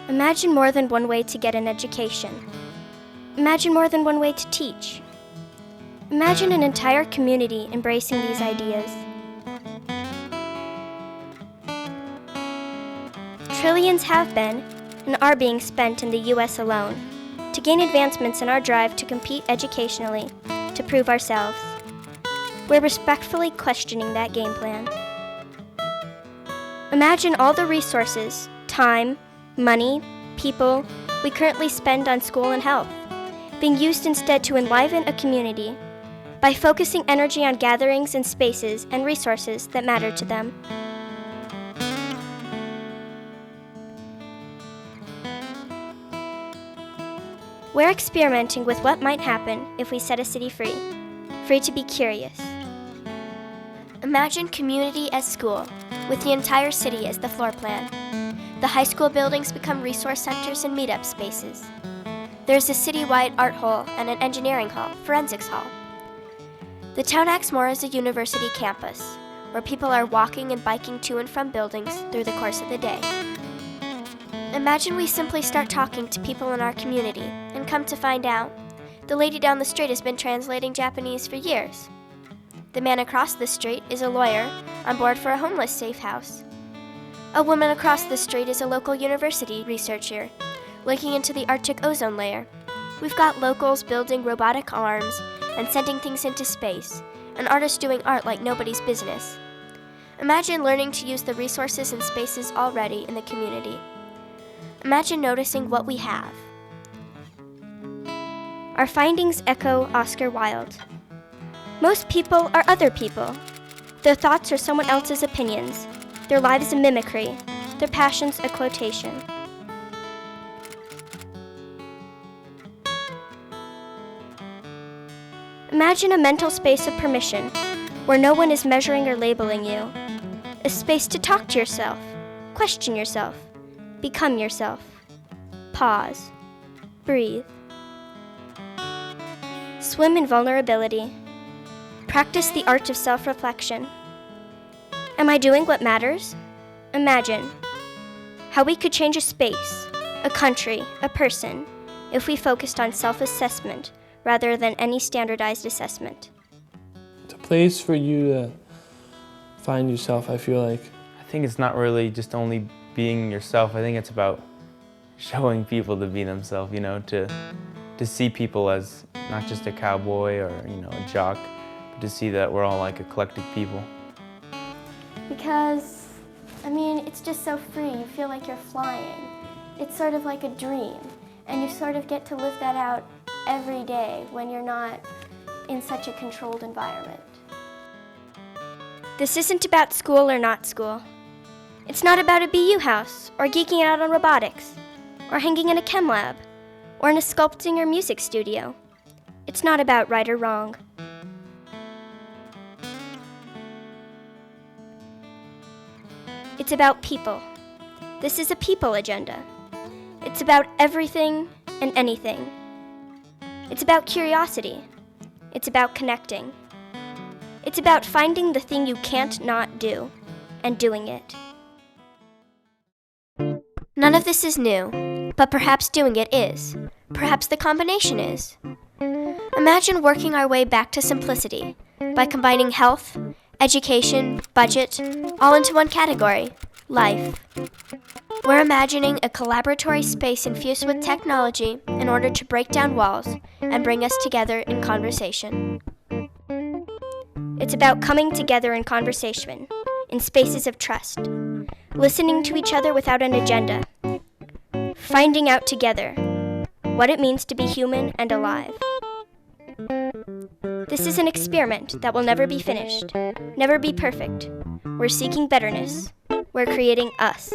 Imagine more than one way to get an education. Imagine more than one way to teach. Imagine an entire community embracing these ideas. Trillions have been and are being spent in the U.S. alone to gain advancements in our drive to compete educationally, to prove ourselves. We're respectfully questioning that game plan. Imagine all the resources, time, money, people we currently spend on school and health, being used instead to enliven a community by focusing energy on gatherings and spaces and resources that matter to them. We're experimenting with what might happen if we set a city free to be curious. Imagine community as school, with the entire city as the floor plan. The high school buildings become resource centers and meetup spaces. There's a citywide art hall and an engineering hall, forensics hall. The town acts more as a university campus, where people are walking and biking to and from buildings through the course of the day. Imagine we simply start talking to people in our community and come to find out the lady down the street has been translating Japanese for years. The man across the street is a lawyer on board for a homeless safe house. A woman across the street is a local university researcher looking into the Arctic ozone layer. We've got locals building robotic arms and sending things into space, and artists doing art like nobody's business. Imagine learning to use the resources and spaces already in the community. Imagine noticing what we have. Our findings echo Oscar Wilde. Most people are other people. Their thoughts are someone else's opinions, their lives a mimicry, their passions a quotation. Imagine a mental space of permission, where no one is measuring or labeling you. A space to talk to yourself, question yourself, become yourself. Pause. Breathe. Swim in vulnerability. Practice the art of self-reflection. Am I doing what matters? Imagine how we could change a space, a country, a person, if we focused on self-assessment rather than any standardized assessment. It's a place for you to find yourself, I feel like. I think it's not really just only being yourself. I think it's about showing people to be themselves, to see people as not just a cowboy or, a jock, but to see that we're all like eclectic people. Because, it's just so free. You feel like you're flying. It's sort of like a dream, and you sort of get to live that out every day when you're not in such a controlled environment. This isn't about school or not school. It's not about a BU house, or geeking out on robotics, or hanging in a chem lab, or in a sculpting or music studio. It's not about right or wrong. It's about people. This is a people agenda. It's about everything and anything. It's about curiosity. It's about connecting. It's about finding the thing you can't not do and doing it. None of this is new, but perhaps doing it is. Perhaps the combination is. Imagine working our way back to simplicity by combining health, education, budget, all into one category, life. We're imagining a collaboratory space infused with technology in order to break down walls and bring us together in conversation. It's about coming together in conversation, in spaces of trust, listening to each other without an agenda, finding out together what it means to be human and alive. This is an experiment that will never be finished, never be perfect. We're seeking betterness. We're creating us.